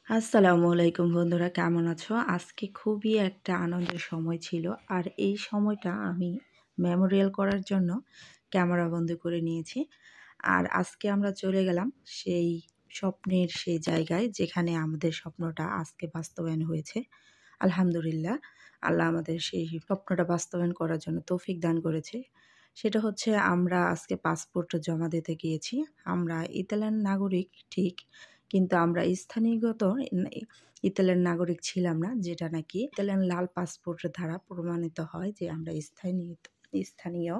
আসসালামু আলাইকুম বন্ধুরা, কেমন আছো? আজকে খুবই একটা আনন্দের সময় ছিল। আর এই সময়টা আমি মেমোরিয়াল করার জন্য ক্যামেরা বন্দি করে নিয়েছি। আর আজকে আমরা চলে গেলাম সেই স্বপ্নের সেই জায়গায় যেখানে আমাদের স্বপ্নটা আজকে বাস্তবায়ন হয়েছে। আলহামদুলিল্লাহ, আল্লাহ আমাদের সেই স্বপ্নটা বাস্তবায়ন করার জন্য তৌফিক দান করেছে। সেটা হচ্ছে আমরা আজকে পাসপোর্ট জমা দিতে গিয়েছি। আমরা ইতালিয়ান নাগরিক ঠিক, কিন্তু আমরা স্থানীয়গত ইতালিয়ান নাগরিক ছিলাম না, যেটা নাকি ইতালিয়ান লাল পাসপোর্টের দ্বারা প্রমাণিত হয় যে আমরা স্থানীয়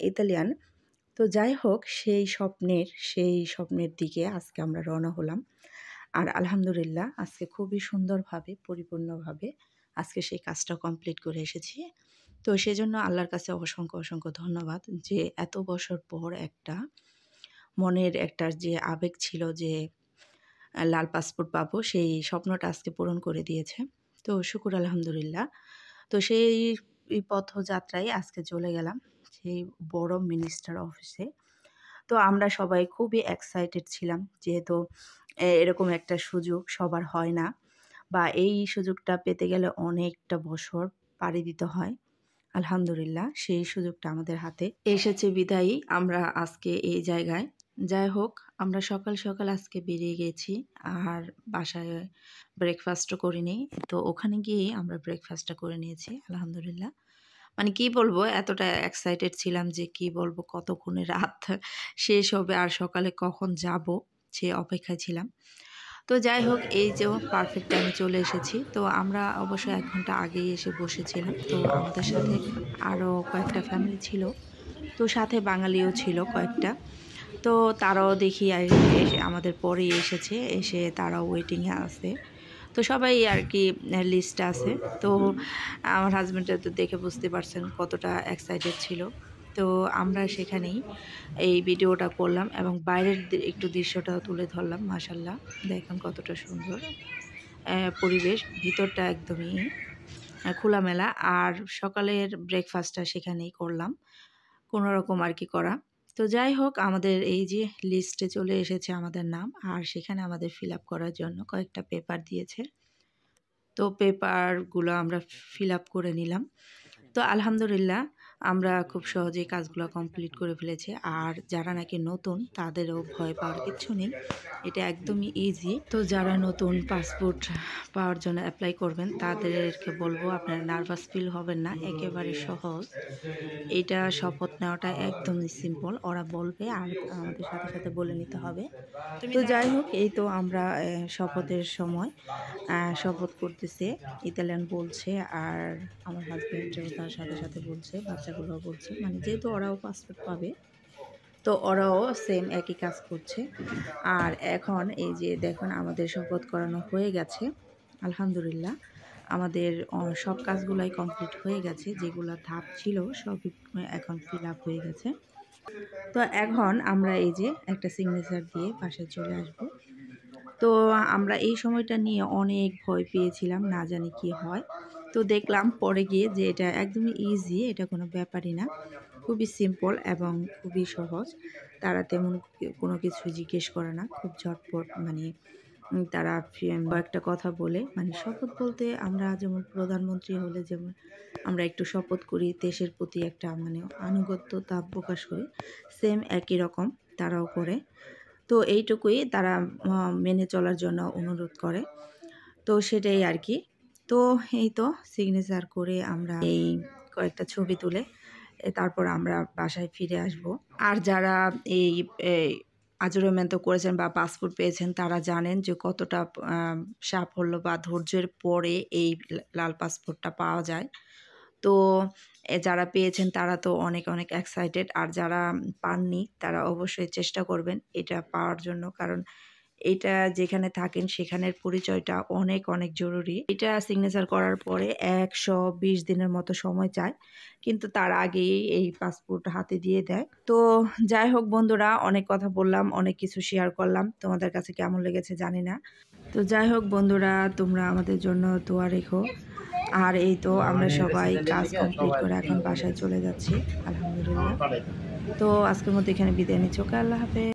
ইতালিয়ান। তো যাই হোক, সেই স্বপ্নের দিকে আজকে আমরা রওনা হলাম। আর আলহামদুলিল্লাহ আজকে খুবই সুন্দরভাবে পরিপূর্ণভাবে আজকে সেই কাজটা কমপ্লিট করে এসেছি। তো সেজন্য আল্লাহর কাছে অসংখ্য অসংখ্য ধন্যবাদ যে এত বছর পর একটা মনের একটা যে আবেগ ছিল যে লাল পাসপোর্ট পাবো, সেই স্বপ্নটা আজকে পূরণ করে দিয়েছে। তো শুকুর আলহামদুলিল্লাহ। তো সেই পথযাত্রায় আজকে চলে গেলাম সেই বড় মিনিস্টার অফিসে। তো আমরা সবাই খুবই এক্সাইটেড ছিলাম, যেহেতু এরকম একটা সুযোগ সবার হয় না, বা এই সুযোগটা পেতে গেলে অনেকটা বছর পাড়ি দিতে হয়। আলহামদুলিল্লাহ সেই সুযোগটা আমাদের হাতে এসেছে বিধায়ী আমরা আজকে এই জায়গায়। যাই হোক, আমরা সকাল সকাল আজকে বেরিয়ে গেছি আর বাসায় ব্রেকফাস্টও করিনি। তো ওখানে গিয়ে আমরা ব্রেকফাস্টটা করে নিয়েছি আলহামদুলিল্লাহ। মানে কি বলবো, এতটা এক্সাইটেড ছিলাম যে কি বলবো, কতক্ষণে রাত শেষ হবে আর সকালে কখন যাব সে অপেক্ষায় ছিলাম। তো যাই হোক, এই যে পারফেক্ট টাইমে চলে এসেছি। তো আমরা অবশ্য ১ ঘন্টা আগেই এসে বসেছিলাম। তো আমাদের সাথে আরও কয়েকটা ফ্যামিলি ছিল, তো সাথে বাঙালিও ছিল কয়েকটা। তো তারাও দেখি এসে আমাদের পরেই এসেছে, এসে তারাও ওয়েটিংয়ে আছে। তো সবাই আর কি লিস্টে আছে। তো আমার হাজব্যান্ডটা তো দেখে বুঝতে পারছেন কতটা এক্সাইটেড ছিল। তো আমরা সেখানেই এই ভিডিওটা করলাম এবং বাইরের একটু দৃশ্যটাও তুলে ধরলাম। মাশাআল্লাহ, দেখুন কতটা সুন্দর পরিবেশ, ভিতরটা একদমই খোলামেলা। আর সকালের ব্রেকফাস্টটা সেখানেই করলাম, কোনো রকম আর কি করা। তো যাই হোক, আমাদের এই যে লিস্টে চলে এসেছে আমাদের নাম, আর সেখানে আমাদের ফিল আপ করার জন্য কয়েকটা পেপার দিয়েছে। তো পেপারগুলো আমরা ফিল আপ করে নিলাম। তো আলহামদুলিল্লাহ আমরা খুব সহজেই কাজগুলো কমপ্লিট করে ফেলেছি। আর যারা নাকি নতুন তাদেরও ভয় পাওয়ার কিচ্ছু নেই, এটা একদমই ইজি। তো যারা নতুন পাসপোর্ট পাওয়ার জন্য অ্যাপ্লাই করবেন তাদেরকে বলবো আপনারা নার্ভাস ফিল হবেন না, একেবারে সহজ। এটা শপথ নেওয়াটা একদমই সিম্পল, ওরা বলবে আর আমাদের সাথে সাথে বলে নিতে হবে। তো যাই হোক, এই তো আমরা শপথের সময় শপথ করতেছে, ইতালিয়ান বলছে আর আমার হাজব্যান্ডও তার সাথে সাথে বলছে, বাচ্চাগুলোও বলছে, মানে যেহেতু ওরাও পাসপোর্ট পাবে তো ওরাও সেম একই কাজ করছে। আর এখন এই যে দেখুন আমাদের শপথ করানো হয়ে গেছে আলহামদুলিল্লাহ। আমাদের সব কাজগুলাই কমপ্লিট হয়ে গেছে, যেগুলো ধাপ ছিল সবই এখন ফিল আপ হয়ে গেছে। তো এখন আমরা এই যে একটা সিগনেচার দিয়ে পাশে চলে আসব। তো আমরা এই সময়টা নিয়ে অনেক ভয় পেয়েছিলাম, না জানি কি হয়। তো দেখলাম পরে গিয়ে যে এটা একদমই ইজি, এটা কোনো ব্যাপারই না, খুবই সিম্পল এবং খুবই সহজ। তারা তেমন কোনো কিছু জিজ্ঞেস করে না, খুব ঝটপট মানে তারা কয়েকটা কথা বলে, মানে শপথ বলতে আমরা যেমন প্রধানমন্ত্রী হলে যেমন আমরা একটু শপথ করি, দেশের প্রতি একটা মানে আনুগত্যতা প্রকাশ করি, সেম একই রকম তারাও করে। তো এইটুকুই তারা মেনে চলার জন্য অনুরোধ করে, তো সেটাই আর কি। তো এই তো সিগনেচার করে আমরা এই কয়েকটা ছবি তুলে তারপর আমরা বাসায় ফিরে আসব। আর যারা এই আজুরমেন্ট করেছেন বা পাসপোর্ট পেয়েছেন তারা জানেন যে কতটা সাফল্য বা ধৈর্যের পরে এই লাল পাসপোর্টটা পাওয়া যায়। তো যারা পেয়েছেন তারা তো অনেক অনেক এক্সাইটেড, আর যারা পাননি তারা অবশ্যই চেষ্টা করবেন এটা পাওয়ার জন্য, কারণ এটা যেখানে থাকেন সেখানের পরিচয়টা অনেক অনেক জরুরি। এটা সিগনেচার করার পরে 120 দিনের মতো সময় চায়, কিন্তু তার আগেই এই পাসপোর্ট হাতে দিয়ে দেয়। তো যাই হোক বন্ধুরা, অনেক কথা বললাম, অনেক কিছু শেয়ার করলাম, তোমাদের কাছে কেমন লেগেছে জানি না। তো যাই হোক বন্ধুরা, তোমরা আমাদের জন্য দোয়া রেখো। আর এই তো আমরা সবাই কাজ কমপ্লিট করে এখন বাসায় চলে যাচ্ছি আলহামদুলিল্লাহ। তো আজকের মতো এখানে বিদায় নিচ্ছি। ওকে, আল্লাহ হাফেজ।